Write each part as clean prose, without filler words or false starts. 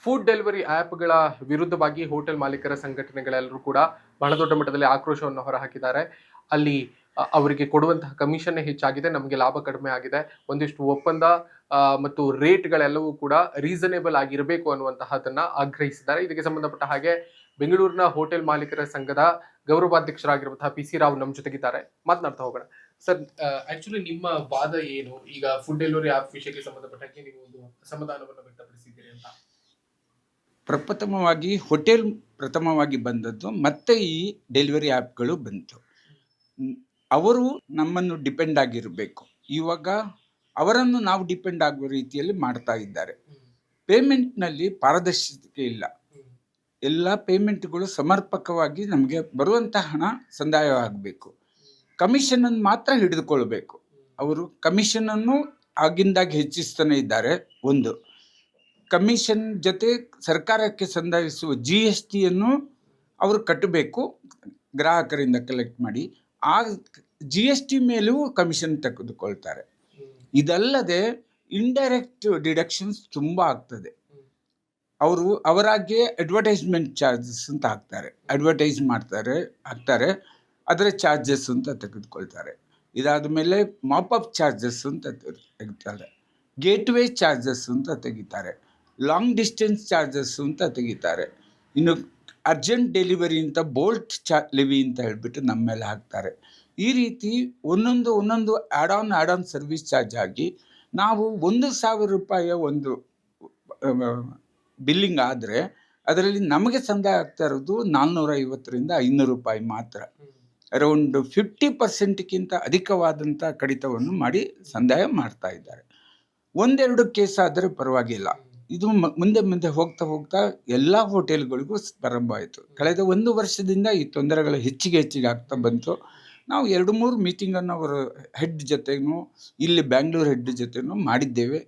Food delivery ಆ್ಯಪ್‌ಗಳ ವಿರುದ್ಧವಾಗಿ hotel ಮಾಲೀಕರ ಸಂಘಟನೆಗಳೆಲ್ಲರೂ ಕೂಡ ಬಹಳ ದೊಡ್ಡ ಮಟ್ಟದಲ್ಲಿ ಆಕ್ರೋಶವನ್ನು ಹೊರಹಾಕಿದ್ದಾರೆ. ಅಲ್ಲಿ ಅವರಿಗೆ ಕೊಡುವಂತಹ ಕಮಿಷನ್ನೇ ಹೆಚ್ಚಾಗಿದೆ, ನಮಗೆ ಲಾಭ ಕಡಿಮೆ ಆಗಿದೆ. ಒಂದಿಷ್ಟು ಒಪ್ಪಂದ ಮತ್ತು ರೇಟ್‌ಗಳೆಲ್ಲವೂ ಕೂಡ ರೀಸನೇಬಲ್ ಆಗಿರಬೇಕು ಅನ್ನುವಂತಹದನ್ನ ಆಗ್ರಹಿಸಿದ್ದಾರೆ. ಇದಕ್ಕೆ ಸಂಬಂಧಪಟ್ಟ ಹಾಗೆ ಬೆಂಗಳೂರಿನ ಹೋಟೆಲ್ ಮಾಲೀಕರ ಸಂಘದ ಗೌರವಾಧ್ಯಕ್ಷರಾಗಿರುವಂತಹ ಪಿ.ಸಿ. ರಾವ್ ನಮ್ಮ ಜೊತೆಗಿದ್ದಾರೆ. ಮಾತನಾಡ್ತಾ ಹೋಗೋಣ. ಸರ್, ಆಕ್ಚುಲಿ ನಿಮ್ಮ ವಾದ ಏನು? ಈಗ ಫುಡ್ ಡೆಲಿವರಿ ಆ್ಯಪ್ ವಿಷಯಕ್ಕೆ ಸಂಬಂಧಪಟ್ಟಂಗೆ ನೀವು ಒಂದು ಅಸಮಾಧಾನವನ್ನು ವ್ಯಕ್ತಪಡಿಸಿದ್ದೀರಿ ಅಂತ. ಪ್ರಥಮವಾಗಿ ಬಂದದ್ದು, ಮತ್ತೆ ಈ ಡೆಲಿವರಿ ಆ್ಯಪ್ಗಳು ಬಂತು. ಅವರು ನಮ್ಮನ್ನು ಡಿಪೆಂಡ್ ಆಗಿರಬೇಕು. ಇವಾಗ ಅವರನ್ನು ನಾವು ಡಿಪೆಂಡ್ ಆಗುವ ರೀತಿಯಲ್ಲಿ ಮಾಡ್ತಾ ಇದ್ದಾರೆ. ಪೇಮೆಂಟ್ನಲ್ಲಿ ಪಾರದರ್ಶಕತೆ ಇಲ್ಲ. ಎಲ್ಲ ಪೇಮೆಂಟ್ಗಳು ಸಮರ್ಪಕವಾಗಿ ನಮಗೆ ಬರುವಂಥ ಹಣ ಸಂದಾಯವಾಗಬೇಕು. ಕಮಿಷನನ್ನು ಮಾತ್ರ ಹಿಡಿದುಕೊಳ್ಬೇಕು. ಅವರು ಕಮಿಷನನ್ನು ಆಗಿಂದಾಗಿ ಹೆಚ್ಚಿಸ್ತಾನೆ ಇದ್ದಾರೆ. ಒಂದು ಕಮಿಷನ್ ಜೊತೆ ಸರ್ಕಾರಕ್ಕೆ ಸಂದಾಯಿಸುವ GST ಅವರು ಕಟ್ಟಬೇಕು, ಗ್ರಾಹಕರಿಂದ ಕಲೆಕ್ಟ್ ಮಾಡಿ. ಆ GST ಮೇಲೂ ಕಮಿಷನ್ ತೆಗೆದುಕೊಳ್ತಾರೆ. ಇದಲ್ಲದೆ ಇಂಡೈರೆಕ್ಟ್ ಡಿಡಕ್ಷನ್ಸ್ ತುಂಬ ಆಗ್ತದೆ. ಅವರು ಅವರಾಗೆ ಅಡ್ವರ್ಟೈಸ್ಮೆಂಟ್ ಚಾರ್ಜಸ್ ಅಂತ ಹಾಕ್ತಾರೆ, ಅದರ ಚಾರ್ಜಸ್ ಅಂತ ತೆಗೆದುಕೊಳ್ತಾರೆ. ಇದಾದ ಮೇಲೆ ಮಾಪಪ್ ಚಾರ್ಜಸ್ ಅಂತ ತೆಗಿತಾರೆ, ಗೇಟ್ವೇ ಚಾರ್ಜಸ್ ಅಂತ ತೆಗಿತಾರೆ, ಲಾಂಗ್ ಡಿಸ್ಟೆನ್ಸ್ ಚಾರ್ಜಸ್ ಅಂತ ತೆಗಿತಾರೆ. ಇನ್ನು ಅರ್ಜೆಂಟ್ ಡೆಲಿವರಿ ಅಂತ ಬೋಲ್ಟ್ ಲೆವಿ ಅಂತ ಹೇಳ್ಬಿಟ್ಟು ನಮ್ಮ ಮೇಲೆ ಹಾಕ್ತಾರೆ. ಈ ರೀತಿ ಒಂದೊಂದು ಆ್ಯಡ್ ಆನ್ ಸರ್ವಿಸ್ ಚಾರ್ಜ್ ಆಗಿ ನಾವು 1,000 ರೂಪಾಯಿಯ ಒಂದು ಬಿಲ್ಲಿಂಗ್ ಆದರೆ ಅದರಲ್ಲಿ ನಮಗೆ ಸಂದಾಯ ಆಗ್ತಾ ಇರೋದು 450ರಿಂದ 500 ರೂಪಾಯಿ ಮಾತ್ರ. ಅರೌಂಡ್ 50%ಕ್ಕಿಂತ ಅಧಿಕವಾದಂಥ ಕಡಿತವನ್ನು ಮಾಡಿ ಸಂದಾಯ ಮಾಡ್ತಾ ಇದ್ದಾರೆ. ಒಂದೆರಡು ಕೇಸ್ ಆದರೆ ಪರವಾಗಿಲ್ಲ. ಇದು ಮುಂದೆ ಹೋಗ್ತಾ ಎಲ್ಲ ಹೋಟೆಲ್ಗಳಿಗೂ ಪ್ರಾರಂಭ ಆಯಿತು. ಕಳೆದ 1 ವರ್ಷದಿಂದ ಈ ತೊಂದರೆಗಳು ಹೆಚ್ಚಿಗೆ ಆಗ್ತಾ ಬಂತು. ನಾವು 2-3 ಮೀಟಿಂಗನ್ನು ಅವರ ಹೆಡ್ ಜೊತೆನೂ, ಇಲ್ಲಿ ಬ್ಯಾಂಗ್ಳೂರ್ ಹೆಡ್ ಜೊತೆನೂ ಮಾಡಿದ್ದೇವೆ,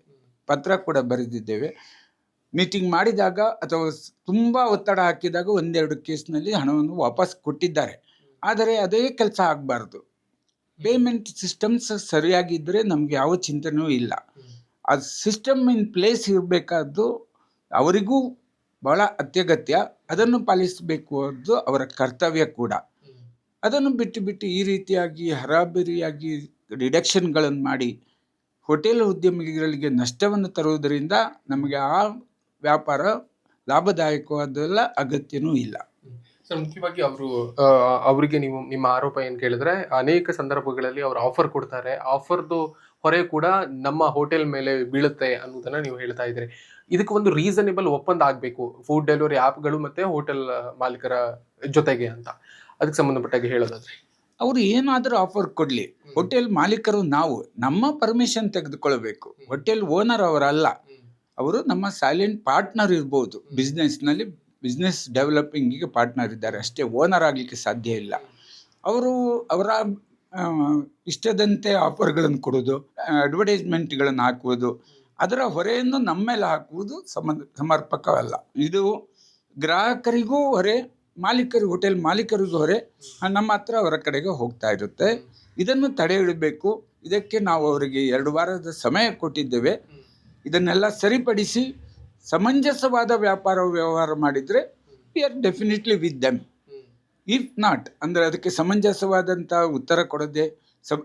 ಪತ್ರ ಕೂಡ ಬರೆದಿದ್ದೇವೆ. ಮೀಟಿಂಗ್ ಮಾಡಿದಾಗ ಅಥವಾ ತುಂಬ ಒತ್ತಡ ಹಾಕಿದಾಗ 1-2 ಕೇಸ್ನಲ್ಲಿ ಹಣವನ್ನು ವಾಪಸ್ ಕೊಟ್ಟಿದ್ದಾರೆ. ಆದರೆ ಅದೇ ಕೆಲಸ ಆಗಬಾರ್ದು. ಪೇಮೆಂಟ್ ಸಿಸ್ಟಮ್ಸ್ ಸರಿಯಾಗಿದ್ದರೆ ನಮಗೆ ಯಾವ ಚಿಂತನೆಯೂ ಇಲ್ಲ. ಆ ಸಿಸ್ಟಮ್ ಇನ್ ಪ್ಲೇಸ್ ಇರಬೇಕಾದ್ದು ಅವರಿಗೂ ಬಹಳ ಅತ್ಯಗತ್ಯ. ಅದನ್ನು ಪಾಲಿಸಬೇಕು, ಅದು ಅವರ ಕರ್ತವ್ಯ ಕೂಡ. ಅದನ್ನು ಬಿಟ್ಟು ಈ ರೀತಿಯಾಗಿ ಹರಾಬರಿಯಾಗಿ ಡಿಡಕ್ಷನ್ಗಳನ್ನು ಮಾಡಿ ಹೋಟೆಲ್ ಉದ್ಯಮಿಗಳಿಗೆ ನಷ್ಟವನ್ನು ತರುವುದರಿಂದ ನಮಗೆ ಆ ವ್ಯಾಪಾರ ಲಾಭದಾಯಕವಾದಲ್ಲ, ಅಗತ್ಯನೂ ಇಲ್ಲ. ಸರ್, ಮುಖ್ಯವಾಗಿ ಅವರಿಗೆ ನೀವು ನಿಮ್ಮ ಆರೋಪ ಏನು ಕೇಳಿದ್ರೆ, ಅನೇಕ ಸಂದರ್ಭಗಳಲ್ಲಿ ಅವರು ಆಫರ್ ಕೊಡ್ತಾರೆ, ಆಫರ್ದು ಹೊರೆ ಕೂಡ ನಮ್ಮ ಹೋಟೆಲ್ ಮೇಲೆ ಬೀಳುತ್ತೆ ಅನ್ನೋದನ್ನ ನೀವು ಹೇಳ್ತಾ ಇದ್ದೀರಿ. ಇದಕ್ಕೆ ಒಂದು ರೀಸನೇಬಲ್ ಒಪ್ಪಂದ ಆಗಬೇಕು ಫುಡ್ ಡೆಲಿವರಿ ಆ್ಯಪ್ಗಳು ಮತ್ತೆ ಹೋಟೆಲ್ ಮಾಲೀಕರ ಜೊತೆಗೆ ಅಂತ. ಅದಕ್ಕೆ ಸಂಬಂಧಪಟ್ಟಾಗಿ ಹೇಳೋದಾದ್ರೆ ಅವರು ಏನಾದರೂ ಆಫರ್ ಕೊಡಲಿ, ಹೋಟೆಲ್ ಮಾಲೀಕರು ನಾವು ನಮ್ಮ ಪರ್ಮಿಷನ್ ತೆಗೆದುಕೊಳ್ಬೇಕು. ಹೋಟೆಲ್ ಓನರ್ ಅವರಲ್ಲ, ಅವರು ನಮ್ಮ ಸೈಲೆಂಟ್ ಪಾರ್ಟ್ನರ್ ಇರ್ಬೋದು. ಬಿಸ್ನೆಸ್ ಡೆವಲಪಿಂಗಿಗೆ ಪಾರ್ಟ್ನರ್ ಇದ್ದಾರೆ ಅಷ್ಟೇ, ಓನರ್ ಆಗಲಿಕ್ಕೆ ಸಾಧ್ಯ ಇಲ್ಲ. ಅವರ ಇಷ್ಟದಂತೆ ಆಫರ್ಗಳನ್ನು ಕೊಡೋದು, ಅಡ್ವರ್ಟೈಸ್ಮೆಂಟ್ಗಳನ್ನು ಹಾಕುವುದು, ಅದರ ಹೊರೆಯನ್ನು ನಮ್ಮ ಮೇಲೆ ಹಾಕುವುದು ಸಮರ್ಪಕವಲ್ಲ. ಇದು ಗ್ರಾಹಕರಿಗೂ ಹೊರೆ, ಹೋಟೆಲ್ ಮಾಲೀಕರಿಗೂ ಹೊರೆ, ನಮ್ಮ ಹತ್ರ ಅವರ ಕಡೆಗೆ ಹೋಗ್ತಾ ಇರುತ್ತೆ. ಇದನ್ನು ತಡೆ ಹಿಡಬೇಕು. ಇದಕ್ಕೆ ನಾವು ಅವರಿಗೆ 2 ವಾರದ ಸಮಯ ಕೊಟ್ಟಿದ್ದೇವೆ. ಇದನ್ನೆಲ್ಲ ಸರಿಪಡಿಸಿ ಸಮಂಜಸವಾದ ವ್ಯವಹಾರ ಮಾಡಿದರೆ we are definitely with them. If not ಅಂದರೆ ಅದಕ್ಕೆ ಸಮಂಜಸವಾದಂಥ ಉತ್ತರ ಕೊಡದೆ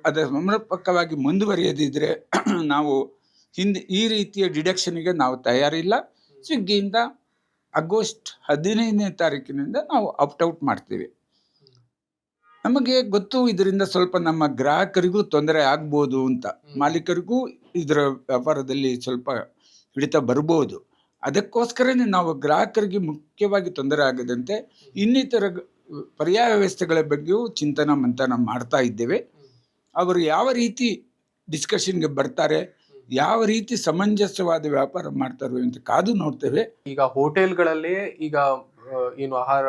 ಅದರ ಸಮರ್ಪಕವಾಗಿ ಮುಂದುವರಿಯದಿದ್ದರೆ ನಾವು ಈ ರೀತಿಯ ಡಿಡಕ್ಷನ್ಗೆ ನಾವು ತಯಾರಿಲ್ಲ. ಸ್ವಿಗ್ಗಿಯಿಂದ ಆಗಸ್ಟ್ 15ನೇ ತಾರೀಕಿನಿಂದ ನಾವು ಔಟ್ ಮಾಡ್ತೀವಿ. ನಮಗೆ ಗೊತ್ತು ಇದರಿಂದ ಸ್ವಲ್ಪ ನಮ್ಮ ಗ್ರಾಹಕರಿಗೂ ತೊಂದರೆ ಆಗ್ಬೋದು ಅಂತ, ಮಾಲೀಕರಿಗೂ ಇದರ ವ್ಯಾಪಾರದಲ್ಲಿ ಸ್ವಲ್ಪ ಹಿಡಿತ ಬರ್ಬೋದು. ಅದಕ್ಕೋಸ್ಕರನೇ ನಾವು ಗ್ರಾಹಕರಿಗೆ ಮುಖ್ಯವಾಗಿ ತೊಂದರೆ ಆಗದಂತೆ ಇನ್ನಿತರ ಪರ್ಯಾಯ ವ್ಯವಸ್ಥೆಗಳ ಬಗ್ಗೆಯೂ ಮಂಥನ ಮಾಡ್ತಾ ಇದ್ದೇವೆ. ಅವರು ಯಾವ ರೀತಿ ಡಿಸ್ಕಷನ್ಗೆ ಬರ್ತಾರೆ, ಯಾವ ರೀತಿ ಸಮಂಜಸವಾದ ವ್ಯಾಪಾರ ಮಾಡ್ತಾರೆ ಅಂತ ಕಾದು ನೋಡ್ತೇವೆ. ಈಗ ಹೋಟೆಲ್ಗಳಲ್ಲಿ ಈಗ ಏನು ಆಹಾರ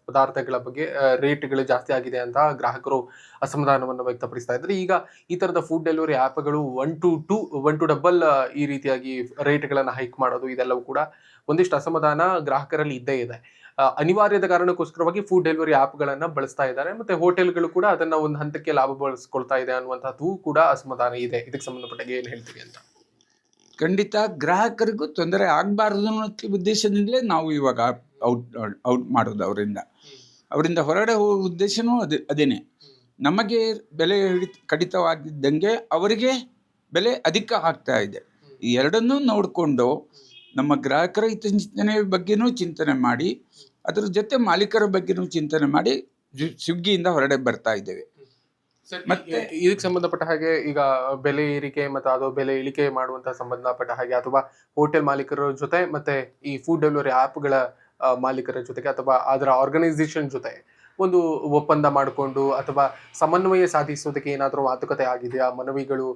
ಪದಾರ್ಥಗಳ ಬಗ್ಗೆ ರೇಟ್ಗಳು ಜಾಸ್ತಿ ಆಗಿದೆ ಅಂತ ಗ್ರಾಹಕರು ಅಸಮಾಧಾನವನ್ನು ವ್ಯಕ್ತಪಡಿಸ್ತಾ ಇದ್ದಾರೆ. ಈಗ ಈ ತರದ ಫುಡ್ ಡೆಲಿವರಿ ಆ್ಯಪ್ಗಳು 1 to double ಈ ರೀತಿಯಾಗಿ ರೇಟ್ಗಳನ್ನು ಹೈಕ್ ಮಾಡೋದು, ಇದೆಲ್ಲವೂ ಕೂಡ ಒಂದಿಷ್ಟು ಅಸಮಾಧಾನ ಗ್ರಾಹಕರಲ್ಲಿ ಇದ್ದೇ ಇದೆ. ಅನಿವಾರ್ಯದ ಕಾರಣಕ್ಕೋಸ್ಕರವಾಗಿ ಫುಡ್ ಡೆಲಿವರಿ ಆ್ಯಪ್ಗಳನ್ನು ಬಳಸ್ತಾ ಇದ್ದಾರೆ. ಮತ್ತೆ ಹೋಟೆಲ್ಗಳು ಕೂಡ ಅದನ್ನ ಒಂದು ಹಂತಕ್ಕೆ ಲಾಭ ಬಳಸ್ಕೊಳ್ತಾ ಇದೆ ಅನ್ನುವಂಥದ್ದು ಕೂಡ ಅಸಮಾಧಾನ ಇದೆ. ಇದಕ್ಕೆ ಸಂಬಂಧಪಟ್ಟಾಗ ಏನು ಹೇಳ್ತೀವಿ ಅಂತ? ಖಂಡಿತ ಗ್ರಾಹಕರಿಗೂ ತೊಂದರೆ ಆಗಬಾರ್ದು ಅನ್ನೋ ಉದ್ದೇಶದಿಂದಲೇ ನಾವು ಇವಾಗ ಔಟ್ ಮಾಡೋದು ಅವರಿಂದ ಹೊರಗಡೆ ಹೋಗೋ ಉದ್ದೇಶನೂ ಅದೇನೆ. ನಮಗೆ ಬೆಲೆ ಕಡಿತವಾಗಿದ್ದಂಗೆ ಅವರಿಗೆ ಬೆಲೆ ಅಧಿಕ ಆಗ್ತಾ ಇದೆ. ಈ ಎರಡನ್ನೂ ನೋಡಿಕೊಂಡು ನಮ್ಮ ಗ್ರಾಹಕರ ಹಿತಚಿಂತನೆ ಬಗ್ಗೆನೂ ಚಿಂತನೆ ಮಾಡಿ, ಅದರ ಜೊತೆ ಮಾಲೀಕರ ಬಗ್ಗೆನೂ ಚಿಂತನೆ ಮಾಡಿ ಸ್ವಿಗ್ಗಿಯಿಂದ ಹೊರಗಡೆ ಬರ್ತಾ ಇದ್ದೇವೆ. ಮತ್ತೆ ಇದಕ್ಕೆ ಸಂಬಂಧಪಟ್ಟ ಹಾಗೆ ಈಗ ಬೆಲೆ ಏರಿಕೆ ಮತ್ತು ಅದು ಬೆಲೆ ಇಳಿಕೆ ಮಾಡುವಂತ ಸಂಬಂಧಪಟ್ಟ ಹಾಗೆ ಅಥವಾ ಹೋಟೆಲ್ ಮಾಲೀಕರ ಜೊತೆ ಮತ್ತೆ ಈ ಫುಡ್ ಡೆಲಿವರಿ ಆ್ಯಪ್ಗಳ ಮಾಲೀಕರ ಜೊತೆಗೆ ಅಥವಾ ಅದರ ಆರ್ಗನೈಸೇಷನ್ ಜೊತೆ ಒಂದು ಒಪ್ಪಂದ ಮಾಡಿಕೊಂಡು ಅಥವಾ ಸಮನ್ವಯ ಸಾಧಿಸೋದಕ್ಕೆ ಏನಾದರೂ ಮಾತುಕತೆ ಆಗಿದೆಯಾ? ಮನವಿಗಳು,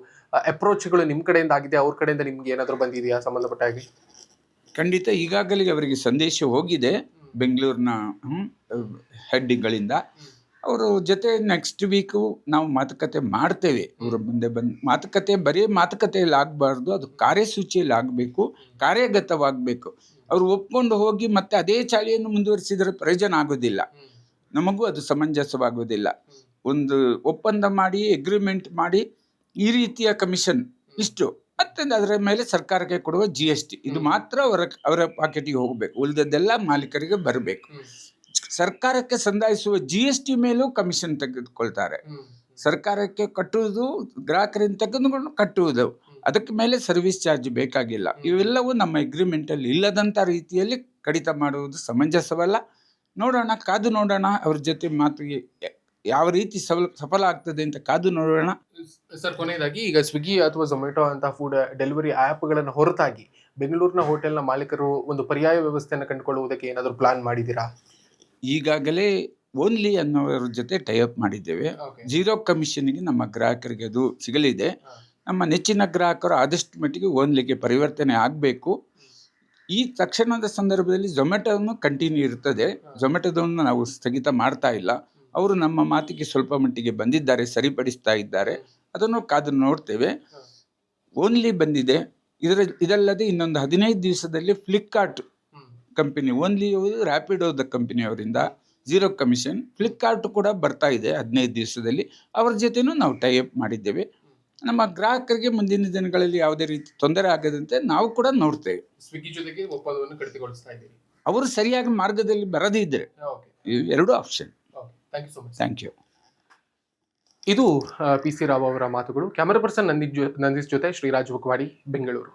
ಅಪ್ರೋಚ್ಗಳು ನಿಮ್ಮ ಕಡೆಯಿಂದ ಆಗಿದೆಯಾ? ಅವ್ರ ಕಡೆಯಿಂದ ನಿಮ್ಗೆ ಏನಾದರೂ ಬಂದಿದೆಯಾ ಸಂಬಂಧಪಟ್ಟ ಹಾಗೆ? ಖಂಡಿತ ಈಗಾಗಲೇ ಅವರಿಗೆ ಸಂದೇಶ ಹೋಗಿದೆ ಬೆಂಗಳೂರಿನ ಹೆಡ್ಗಳಿಂದ. ಅವರ ಜೊತೆ ನೆಕ್ಸ್ಟ್ ವೀಕು ನಾವು ಮಾತುಕತೆ ಮಾಡ್ತೇವೆ. ಅವರ ಮುಂದೆ ಬಂದು ಮಾತುಕತೆ ಬರೀ ಮಾತುಕತೆಯಲ್ಲಿ ಆಗಬಾರ್ದು, ಅದು ಕಾರ್ಯಸೂಚಿಯಲ್ಲಿ ಆಗಬೇಕು, ಕಾರ್ಯಗತವಾಗಬೇಕು. ಅವರು ಒಪ್ಕೊಂಡು ಹೋಗಿ ಮತ್ತೆ ಅದೇ ಚಾಳಿಯನ್ನು ಮುಂದುವರಿಸಿದರೆ ಪ್ರಯೋಜನ ಆಗೋದಿಲ್ಲ, ನಮಗೂ ಅದು ಸಮಂಜಸವಾಗೋದಿಲ್ಲ. ಒಂದು ಒಪ್ಪಂದ ಮಾಡಿ ಅಗ್ರಿಮೆಂಟ್ ಮಾಡಿ ಈ ರೀತಿಯ ಕಮಿಷನ್ ಇಷ್ಟು ಮತ್ತೆ ಅದರ ಮೇಲೆ ಸರ್ಕಾರಕ್ಕೆ ಕೊಡುವ GST ಇದು ಮಾತ್ರ ಅವರ ಪಾಕೆಟಿಗೆ ಹೋಗಬೇಕು, ಉಳಿದದ್ದೆಲ್ಲ ಮಾಲೀಕರಿಗೆ ಬರಬೇಕು. ಸರ್ಕಾರಕ್ಕೆ ಸಂದಾಯಿಸುವ GST ಮೇಲೂ ಕಮಿಷನ್ ತೆಗೆದುಕೊಳ್ತಾರೆ. ಸರ್ಕಾರಕ್ಕೆ ಕಟ್ಟುವುದು ಗ್ರಾಹಕರಿಂದ ತೆಗೆದುಕೊಂಡು ಕಟ್ಟುವುದು, ಅದಕ್ಕೆ ಮೇಲೆ ಸರ್ವಿಸ್ ಚಾರ್ಜ್ ಬೇಕಾಗಿಲ್ಲ. ಇವೆಲ್ಲವೂ ನಮ್ಮ ಅಗ್ರಿಮೆಂಟಲ್ಲಿ ಇಲ್ಲದಂಥ ರೀತಿಯಲ್ಲಿ ಕಡಿತ ಮಾಡುವುದು ಸಮಂಜಸವಲ್ಲ. ನೋಡೋಣ, ಕಾದು ನೋಡೋಣ, ಅವ್ರ ಜೊತೆ ಮಾತಿಗೆ ಯಾವ ರೀತಿ ಸಫಲ ಆಗ್ತದೆ ಅಂತ ಕಾದು ನೋಡೋಣ. ಸರ್, ಕೊನೆಯದಾಗಿ ಈಗ ಸ್ವಿಗ್ಗಿ ಅಥವಾ ಝೊಮ್ಯಾಟೊ ಅಂತ ಫುಡ್ ಡೆಲಿವರಿ ಆ್ಯಪ್ಗಳನ್ನು ಹೊರತಾಗಿ ಬೆಂಗಳೂರಿನ ಹೋಟೆಲ್ನ ಮಾಲೀಕರು ಒಂದು ಪರ್ಯಾಯ ವ್ಯವಸ್ಥೆಯನ್ನು ಕಂಡುಕೊಳ್ಳುವುದಕ್ಕೆ ಏನಾದರೂ ಪ್ಲಾನ್ ಮಾಡಿದ್ದೀರಾ? ಈಗಾಗಲೇ ಓನ್ಲಿ ಅನ್ನೋರ ಜೊತೆ ಟೈಅಪ್ ಮಾಡಿದ್ದೇವೆ. 0 ಕಮಿಷನ್ಗೆ ನಮ್ಮ ಗ್ರಾಹಕರಿಗೆ ಅದು ಸಿಗಲಿದೆ. ನಮ್ಮ ನೆಚ್ಚಿನ ಗ್ರಾಹಕರು ಆದಷ್ಟು ಮಟ್ಟಿಗೆ ಓನ್ಲಿಗೆ ಪರಿವರ್ತನೆ ಆಗಬೇಕು. ಈ ತಕ್ಷಣದ ಸಂದರ್ಭದಲ್ಲಿ ಝೊಮ್ಯಾಟೊವನ್ನು ಕಂಟಿನ್ಯೂ ಇರ್ತದೆ. ಝೊಮ್ಯಾಟೊದನ್ನು ನಾವು ಸ್ಥಗಿತ ಮಾಡ್ತಾ ಇಲ್ಲ. ಅವರು ನಮ್ಮ ಮಾತಿಗೆ ಸ್ವಲ್ಪ ಮಟ್ಟಿಗೆ ಬಂದಿದ್ದಾರೆ, ಸರಿಪಡಿಸ್ತಾ ಇದ್ದಾರೆ. ಅದನ್ನು ಕಾದು ನೋಡ್ತೇವೆ. ಓನ್ಲಿ ಬಂದಿದೆ. ಇದಲ್ಲದೆ ಇನ್ನೊಂದು 15 ದಿವಸದಲ್ಲಿ ಫ್ಲಿಪ್ಕಾರ್ಟ್ ಕಂಪನಿ, ಓನ್ಲಿ ರ್ಯಾಪಿಡೋದ ಕಂಪನಿಯವರಿಂದ 0 ಕಮಿಷನ್, ಫ್ಲಿಪ್ಕಾರ್ಟ್ ಕೂಡ ಬರ್ತಾ ಇದೆ 15 ದಿವಸದಲ್ಲಿ. ಅವರ ಜೊತೆನೂ ನಾವು ಟೈಅಪ್ ಮಾಡಿದ್ದೇವೆ. ನಮ್ಮ ಗ್ರಾಹಕರಿಗೆ ಮುಂದಿನ ದಿನಗಳಲ್ಲಿ ಯಾವುದೇ ರೀತಿ ತೊಂದರೆ ಆಗದಂತೆ ನಾವು ಕೂಡ ನೋಡ್ತೇವೆ. ಸ್ವಿಗ್ಗಿ ಜೊತೆಗೆ ಒಪ್ಪಂದವನ್ನು ಕಡಿತಗೊಳಿಸ್ತಾ ಇದ್ದೀವಿ. ಅವರು ಸರಿಯಾಗಿ ಮಾರ್ಗದಲ್ಲಿ ಬರದೇ ಇದ್ದರೆ ಎರಡೂ ಆಪ್ಷನ್. Thank you. ಇದು PC ರಾವ್ ಅವರ ಮಾತುಗಳು. ಕ್ಯಾಮರಾ ಪರ್ಸನ್ ನಂದೀಶ್ ಜೊತೆ ಶ್ರೀರಾಜ್ ಬುಕ್ವಾಡಿ, ಬೆಂಗಳೂರು.